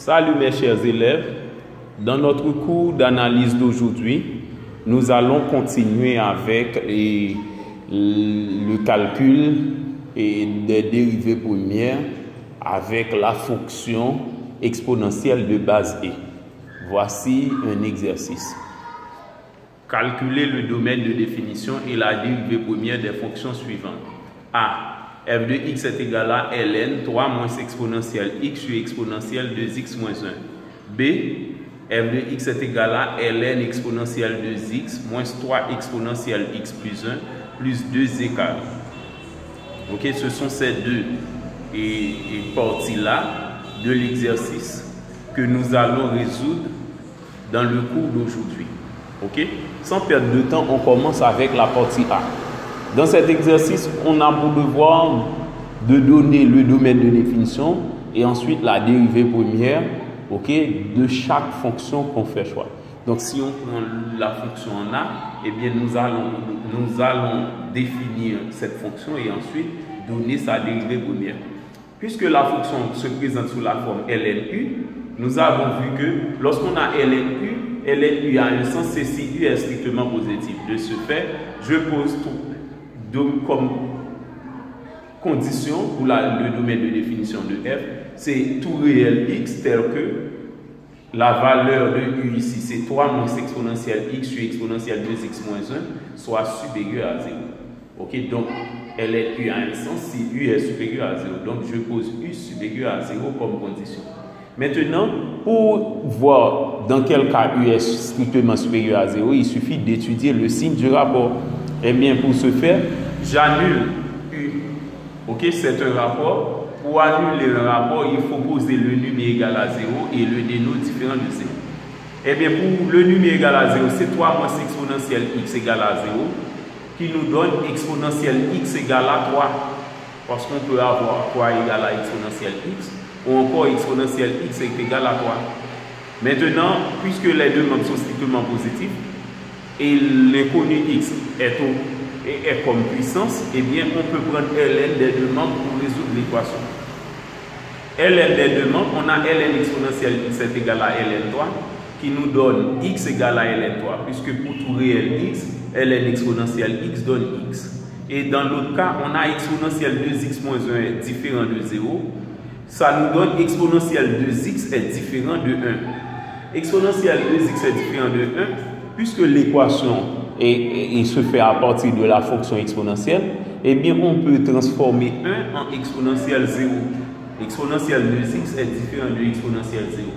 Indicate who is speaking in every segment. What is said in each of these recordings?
Speaker 1: Salut mes chers élèves, dans notre cours d'analyse d'aujourd'hui, nous allons continuer avec le calcul des dérivées premières avec la fonction exponentielle de base E. Voici un exercice. Calculer le domaine de définition et la dérivée première des fonctions suivantes. A. F de x est égal à ln 3 moins exponentielle x sur exponentielle 2x moins 1. B. F de x est égal à ln exponentielle 2x moins 3 exponentielle x plus 1 plus 2 carré. Ok, ce sont ces deux parties-là de l'exercice que nous allons résoudre dans le cours d'aujourd'hui. Ok, sans perdre de temps, on commence avec la partie A. Dans cet exercice, on a pour devoir de donner le domaine de définition et ensuite la dérivée première, ok, de chaque fonction qu'on fait choix. Donc, si on prend la fonction en A, eh bien, nous allons définir cette fonction et ensuite donner sa dérivée première. Puisque la fonction se présente sous la forme ln(u), nous avons vu que lorsqu'on a ln(u) a un sens, c'est si u est strictement positif. De ce fait, je pose comme condition pour le domaine de définition de f, c'est tout réel x tel que la valeur de u ici, c'est 3 moins exponentielle x sur exponentielle 2x moins 1, soit supérieur à 0. Ok, donc ln(u) a un sens si u est supérieur à 0. Donc je pose u supérieur à 0 comme condition. Maintenant, pour voir dans quel cas u est strictement supérieur à 0, il suffit d'étudier le signe du rapport. Eh bien, pour ce faire, j'annule U. Ok, c'est un rapport. Pour annuler un rapport, il faut poser le numéro égal à 0 et le dénot différent de 0. Eh bien, pour le numéro égal à 0, c'est 3 moins exponentielle x égale à 0 qui nous donne exponentielle x égale à 3. Parce qu'on peut avoir 3 égale à exponentielle x ou encore exponentielle x est égal à 3. Maintenant, puisque les deux nombres sont strictement positifs, et l'inconnu x est comme puissance, eh bien on peut prendre ln des deux membres pour résoudre l'équation. Ln des deux membres, on a ln exponentielle x est égal à ln3 qui nous donne x égale à ln3, puisque pour tout réel x, ln exponentielle x donne x. Et dans l'autre cas, on a exponentielle 2x moins 1 est différent de 0. Ça nous donne exponentielle 2x est différent de 1. Exponentielle 2x est différent de 1. Puisque l'équation se fait à partir de la fonction exponentielle, eh bien on peut transformer 1 en exponentielle 0. Exponentielle 2x est différent de exponentielle 0.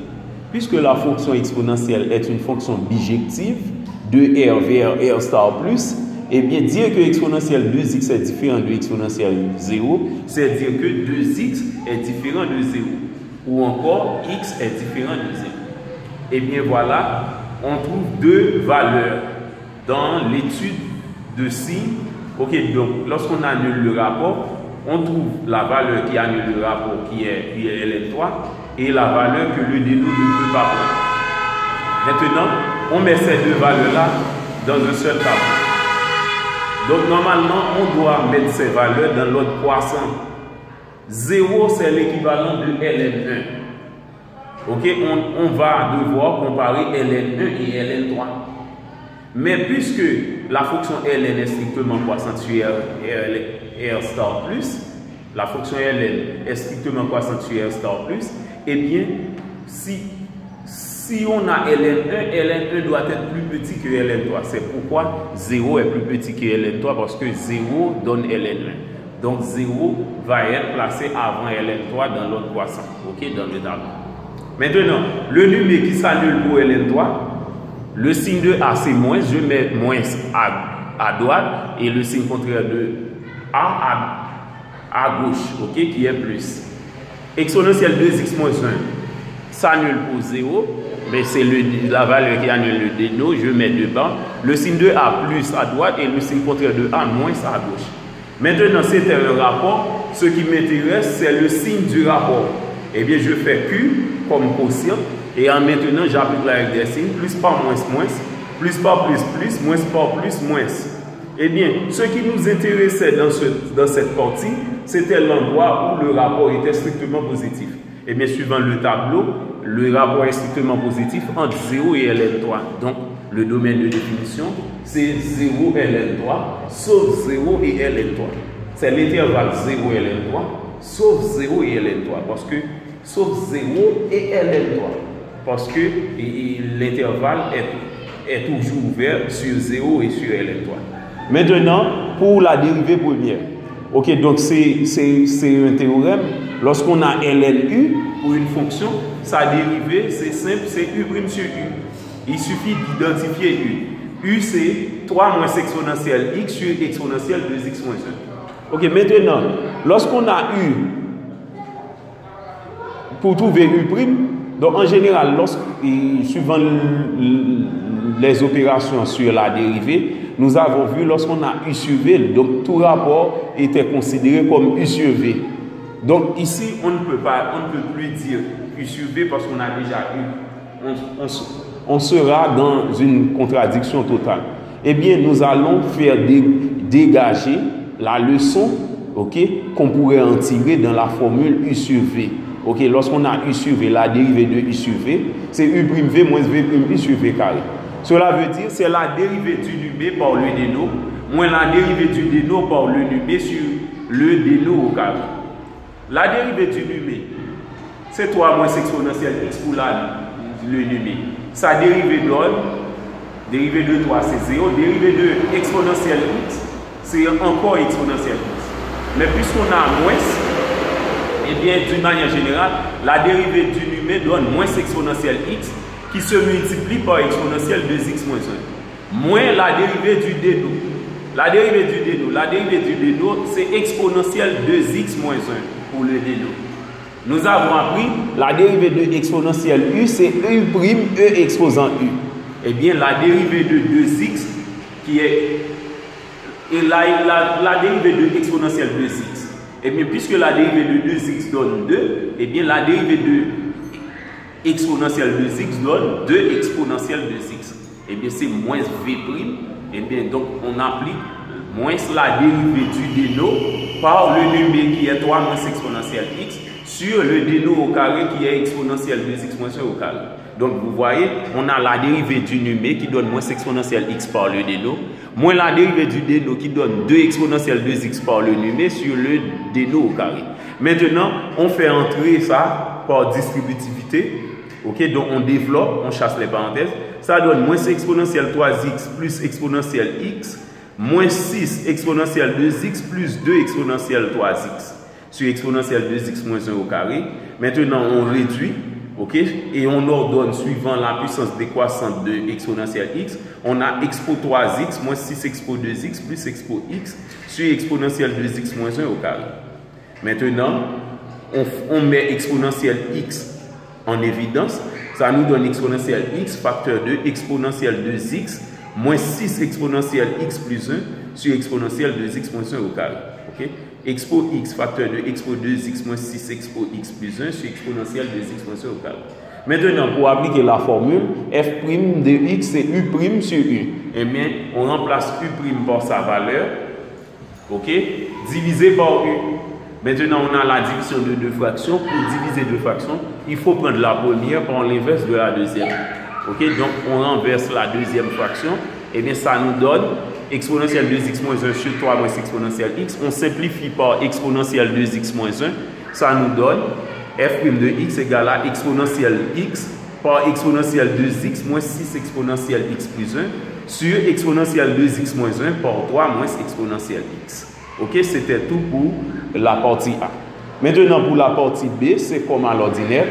Speaker 1: Puisque la fonction exponentielle est une fonction bijective de R vers R star plus, eh bien dire que exponentielle 2x est différent de exponentielle 0, c'est dire que 2x est différent de 0. Ou encore x est différent de 0. Eh bien voilà, on trouve deux valeurs dans l'étude de signes. Ok, donc lorsqu'on annule le rapport, on trouve la valeur qui annule le rapport qui est ln3 et la valeur que le dénot ne peut pas prendre. Maintenant, on met ces deux valeurs-là dans un seul tableau. Donc normalement, on doit mettre ces valeurs dans l'ordre croissant. 0, c'est l'équivalent de ln1. Ok, on va devoir comparer ln1 et ln3. Mais puisque la fonction ln est strictement croissante sur R star plus, la fonction ln est strictement croissante sur R star plus, eh bien, si on a ln1 doit être plus petit que ln3. C'est pourquoi 0 est plus petit que ln3 parce que 0 donne ln1. Donc 0 va être placé avant ln3 dans l'ordre croissant, ok, dans le tableau. Maintenant, le numéro qui s'annule pour ln3, le signe de A c'est moins, je mets moins à droite et le signe contraire de A à gauche, ok, qui est plus. Exponentielle 2x moins 1 s'annule pour 0, mais c'est la valeur qui annule le dénot, je mets devant. Le signe de A plus à droite et le signe contraire de A moins à gauche. Maintenant, c'était un rapport, ce qui m'intéresse c'est le signe du rapport. Eh bien, je fais Q comme quotient et en maintenant j'applique la règle des signes, plus par moins moins, plus par plus plus, moins par plus moins. Eh bien, ce qui nous intéressait dans cette partie, c'était l'endroit où le rapport était strictement positif. Et bien, suivant le tableau, le rapport est strictement positif entre 0 et ln3. Donc, le domaine de définition, c'est 0 ln3, sauf 0 et ln3. C'est l'intervalle 0 et ln3, sauf 0 et ln3. Parce que, sauf 0 et ln3. Parce que l'intervalle est toujours ouvert sur 0 et sur ln3. Maintenant, pour la dérivée première. Ok, donc c'est un théorème. Lorsqu'on a ln(u) pour une fonction, sa dérivée, c'est simple, c'est u' sur u. Il suffit d'identifier u. U, c'est 3 moins exponentielle x sur exponentielle 2x moins 1. Ok, maintenant, lorsqu'on a u, pour trouver u', donc en général, suivant les opérations sur la dérivée, nous avons vu lorsqu'on a u sur v, donc tout rapport était considéré comme u sur v. Donc ici, on ne peut plus dire u sur v parce qu'on a déjà eu. On sera dans une contradiction totale. Eh bien, nous allons faire dégager la leçon, ok, qu'on pourrait en tirer dans la formule u sur v. Ok, lorsqu'on a u sur v, la dérivée de u sur v, c'est u'v moins v' sur v carré. Cela veut dire c'est la dérivée du numé par le déno moins la dérivée du déno par le numé sur le déno au carré. La dérivée du numé, c'est 3 moins exponentielle x pour le numé. Sa dérivée donne, dérivée de 3 c'est 0, dérivée de exponentielle x, c'est encore exponentielle x. Mais puisqu'on a moins, eh bien d'une manière générale, la dérivée du numé donne moins exponentielle x qui se multiplie par exponentielle 2x moins 1. Moins la dérivée du déno. La dérivée du déno, c'est exponentielle 2x moins 1 pour le déno. Nous avons appris la dérivée de exponentielle u, c'est e' exposant u. Eh bien, la dérivée de 2x, qui est la dérivée de exponentielle 2x. Eh bien, puisque la dérivée de 2x donne 2, eh bien, la dérivée de exponentielle 2x donne 2 exponentielle 2x. Eh bien, c'est moins v'. Eh bien, donc, on applique moins la dérivée du déno par le numé qui est 3 moins exponentielle x sur le déno au carré qui est exponentielle 2x moins 1 au carré. Donc, vous voyez, on a la dérivée du numé qui donne moins exponentielle x par le déno, moins la dérivée du déno qui donne 2 exponentielle 2x par le numé sur le déno au carré. Maintenant, on fait entrer ça par distributivité. Ok, donc on développe, on chasse les parenthèses. Ça donne moins exponentielle 3x plus exponentielle x, moins 6 exponentielle 2x plus 2 exponentielle 3x sur exponentielle 2x moins 1 au carré. Maintenant, on réduit, ok, et on ordonne suivant la puissance décroissante de exponentielle x. On a expo 3x moins 6 expo 2x plus expo x sur exponentielle 2x moins 1 au carré. Maintenant, on met exponentielle x en évidence, ça nous donne exponentielle x facteur de exponentielle 2x moins 6 exponentielle x plus 1 sur exponentielle 2x moins 1 au carré. Okay? Expo x facteur de expo 2x moins 6 expo x plus 1 sur exponentielle 2x moins 1 au carré. Maintenant, pour appliquer la formule, f' de x c'est u' sur u. Eh bien, on remplace u' par sa valeur, ok, divisé par u. Maintenant, on a la division de deux fractions. Pour diviser deux fractions, il faut prendre la première par l'inverse de la deuxième. Ok, donc on renverse la deuxième fraction. Et bien, ça nous donne exponentielle 2x moins 1 sur 3 moins exponentielle x. On simplifie par exponentielle 2x moins 1. Ça nous donne f' de x égale à exponentielle x par exponentielle 2x moins 6 exponentielle x plus 1 sur exponentielle 2x moins 1 par 3 moins exponentielle x. Ok, c'était tout pour la partie A. Maintenant, pour la partie B, c'est comme à l'ordinaire.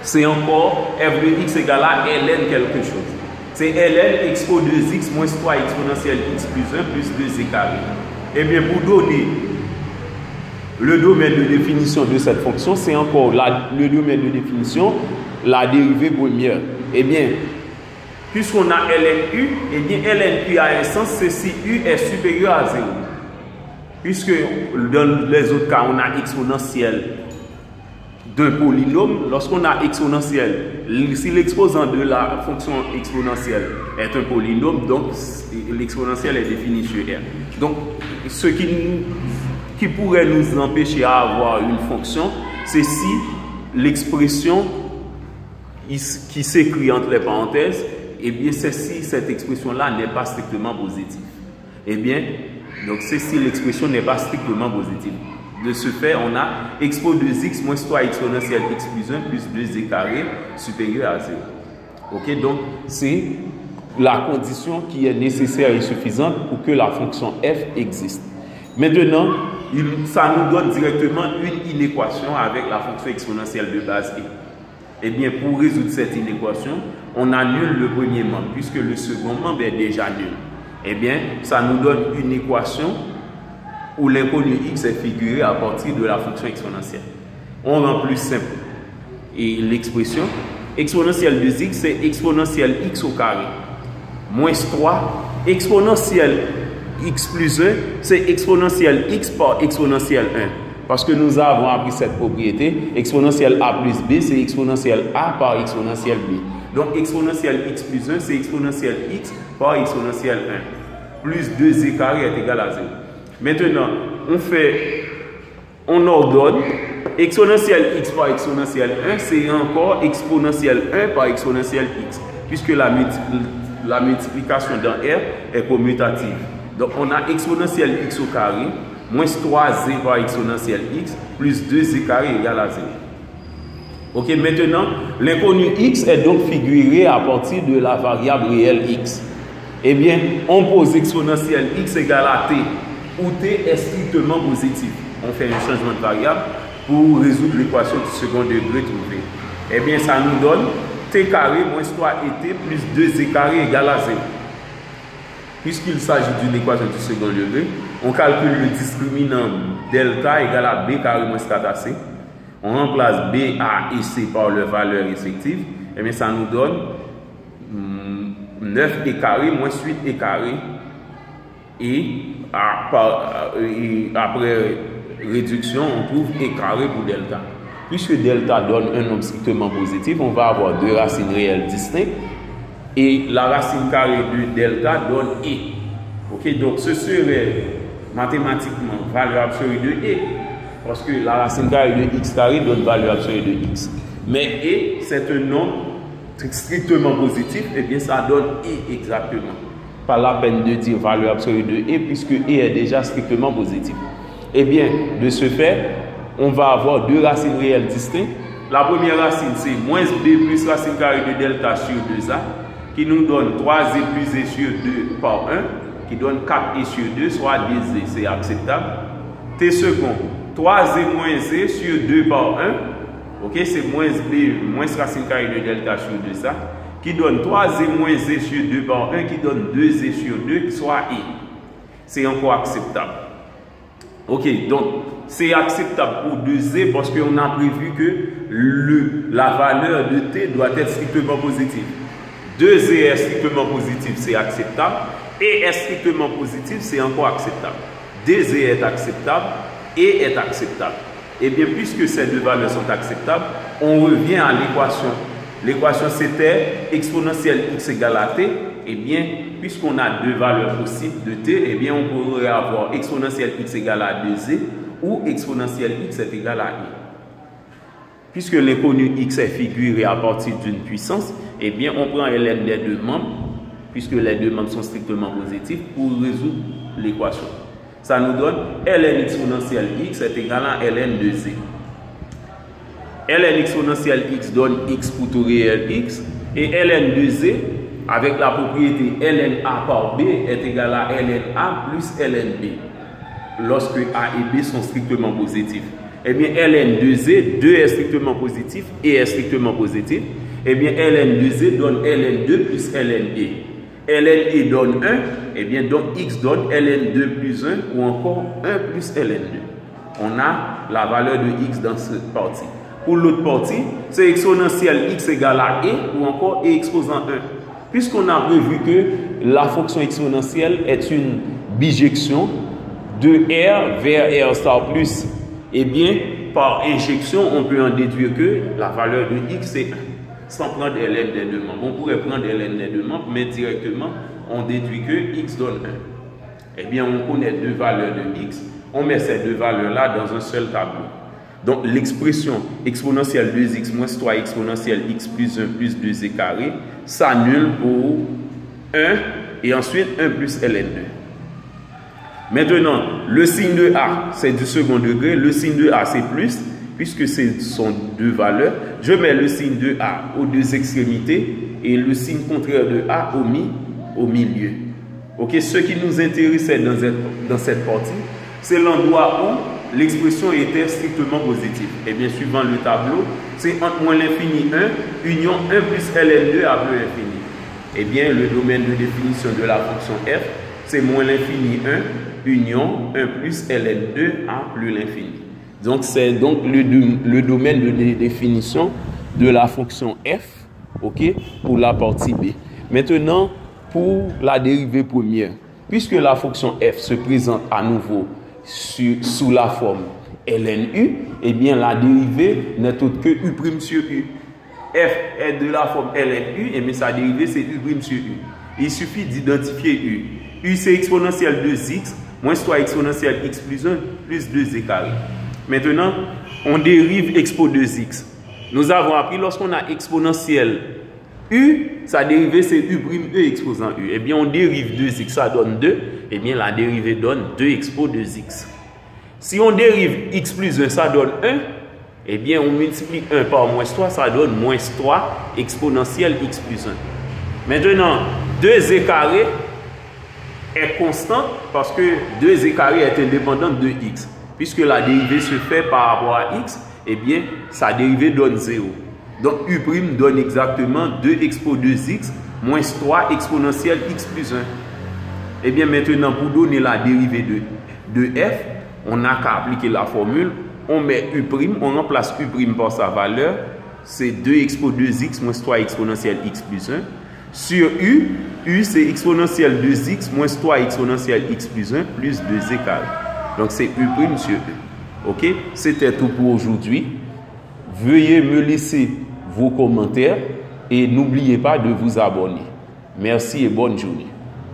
Speaker 1: C'est encore f de x égale à ln quelque chose. C'est ln expo 2x moins 3 exponentielle x plus 1 plus 2 carré. Eh bien, pour donner le domaine de définition de cette fonction, c'est encore le domaine de définition, la dérivée première. Eh bien, puisqu'on a ln u, eh bien, ln u a un sens, c'est si u est supérieur à 0. Puisque dans les autres cas, on a exponentielle d'un polynôme. Lorsqu'on a exponentielle, si l'exposant de la fonction exponentielle est un polynôme, donc l'exponentielle est définie sur R. Donc, ce qui pourrait nous empêcher à avoir une fonction, c'est si l'expression qui s'écrit entre les parenthèses, eh bien, cette expression-là n'est pas strictement positive. Eh bien, donc ceci, l'expression n'est pas strictement positive. De ce fait, on a expo 2x moins 3 exponentielle x plus 1 plus 2z carré supérieur à 0. Ok, donc c'est la condition qui est nécessaire et suffisante pour que la fonction f existe. Maintenant, ça nous donne directement une inéquation avec la fonction exponentielle de base e. Eh bien, pour résoudre cette inéquation, on annule le premier membre puisque le second membre est déjà nul. Eh bien, ça nous donne une équation où l'inconnu x est figuré à partir de la fonction exponentielle. On rend plus simple et l'expression exponentielle de x, c'est exponentielle x au carré moins 3 exponentielle x plus 1, c'est exponentielle x par exponentielle 1. Parce que nous avons appris cette propriété, exponentielle a plus b, c'est exponentielle a par exponentielle b. Donc exponentielle x plus 1, c'est exponentielle x par exponentielle 1. Plus 2z carré est égal à 0. Maintenant, on ordonne exponentielle x par exponentielle 1, c'est encore exponentielle 1 par exponentielle x, puisque la multiplication dans R est commutative. Donc, on a exponentielle x au carré, moins 3z par exponentielle x, plus 2z carré égale à 0. Ok, maintenant, l'inconnu x est donc figuré à partir de la variable réelle x. Eh bien, on pose exponentielle x égale à t, où t est strictement positif. On fait un changement de variable pour résoudre l'équation du second degré trouvée. Eh bien, ça nous donne t carré moins 3et t plus 2z carré égale à 0. Puisqu'il s'agit d'une équation du second degré, on calcule le discriminant delta égale à b carré moins 4ac. On remplace b, a et c par leurs valeurs respectives. Eh bien, ça nous donne 9 carré moins 8 carré. Et après réduction, on trouve e carré pour delta. Puisque delta donne un nombre strictement positif, on va avoir deux racines réelles distinctes. Et la racine carrée de delta donne e. Ok, donc ce serait mathématiquement valeur absolue de e. Parce que la racine carrée de x carré donne valeur absolue de x. Mais e, c'est un nombre strictement positif, et bien ça donne e exactement. Pas la peine de dire valeur absolue de e, puisque e est déjà strictement positif. Et bien, de ce fait, on va avoir deux racines réelles distinctes. La première racine, c'est moins b plus racine carrée de delta sur 2a, qui nous donne 3z plus e sur 2 par 1, qui donne 4e sur 2, soit 2z, c'est acceptable. T second, 3z moins e sur 2 par 1, ok, c'est moins b moins racine carrée de delta sur 2a, qui donne 3z moins e sur 2 par 1, qui donne 2z sur 2, soit e. C'est encore acceptable. Ok, donc c'est acceptable pour 2z parce qu'on a prévu que la valeur de t doit être strictement positive. 2z est strictement positif, c'est acceptable. Et est strictement positif, c'est encore acceptable. 2z est acceptable et est acceptable. Et bien, puisque ces deux valeurs sont acceptables, on revient à l'équation. L'équation, c'était exponentielle x égale à t. Eh bien, puisqu'on a deux valeurs possibles de t, eh bien, on pourrait avoir exponentielle x égale à 2z ou exponentielle x est égale à e. Puisque l'inconnu x est figuré à partir d'une puissance, eh bien, on prend ln des deux membres, puisque les deux membres sont strictement positifs, pour résoudre l'équation. Ça nous donne ln exponentielle x est égal à ln de z. Ln exponentielle x donne x pour tout réel x, et ln de z, avec la propriété ln a par b, est égal à ln a plus ln b, lorsque a et b sont strictement positifs. Eh bien, ln de z, 2 est strictement positif et est strictement positif. Eh bien, ln de z donne ln2 plus ln e. ln e donne 1, eh bien, donc x donne ln2 plus 1 ou encore 1 plus ln2. On a la valeur de x dans cette partie. Pour l'autre partie, c'est exponentielle x égale à e ou encore e exposant 1. Puisqu'on a prévu que la fonction exponentielle est une bijection de r vers r star plus, eh bien, par injection, on peut en déduire que la valeur de x est 1, sans prendre ln des deux membres. On pourrait prendre ln des deux membres, mais directement, on déduit que x donne 1. Eh bien, on connaît deux valeurs de x, on met ces deux valeurs-là dans un seul tableau. Donc l'expression exponentielle 2x moins 3 exponentielle x plus 1 plus 2e carré s'annule pour 1 et ensuite 1 plus ln 2. Maintenant, le signe de A, c'est du second degré. Le signe de A, c'est plus, puisque ce sont deux valeurs. Je mets le signe de A aux deux extrémités et le signe contraire de A au milieu. Ok, ce qui nous intéressait dans cette partie, c'est l'endroit où l'expression était strictement positive. Et bien, suivant le tableau, c'est entre moins l'infini 1, union 1 plus ln2 à plus l'infini. Eh bien, le domaine de définition de la fonction f, c'est moins l'infini 1, union 1 plus ln2 à plus l'infini. Donc, c'est donc le domaine de définition de la fonction f, ok, pour la partie B. Maintenant, pour la dérivée première, puisque la fonction f se présente à nouveau sous la forme ln u, eh bien, la dérivée n'est autre que u' sur u. F est de la forme ln u, et bien sa dérivée c'est u' sur u. Il suffit d'identifier u. U c'est exponentielle 2x moins 3 exponentielle x plus 1 plus 2e carré. Maintenant, on dérive expo 2x. Nous avons appris lorsqu'on a exponentielle u, sa dérivée c'est u'e exposant u. Eh bien, on dérive 2x, ça donne 2. Eh bien, la dérivée donne 2 expo 2x. Si on dérive x plus 1, ça donne 1. Eh bien, on multiplie 1 par moins 3, ça donne moins 3 exponentielle x plus 1. Maintenant, 2e carré est constant parce que 2e carré est indépendant de x. Puisque la dérivée se fait par rapport à x, eh bien, sa dérivée donne 0. Donc, u' donne exactement 2 expo 2x moins 3 exponentielle x plus 1. Eh bien, maintenant, pour donner la dérivée de f, on n'a qu'à appliquer la formule. On met u', on remplace u' par sa valeur. C'est 2 expo 2x moins 3 exponentielle x plus 1. Sur u c'est exponentielle 2x moins 3 exponentielle x plus 1 plus 2e carré. Donc, c'est u' sur u. Ok? C'était tout pour aujourd'hui. Veuillez me laisser vos commentaires et n'oubliez pas de vous abonner. Merci et bonne journée.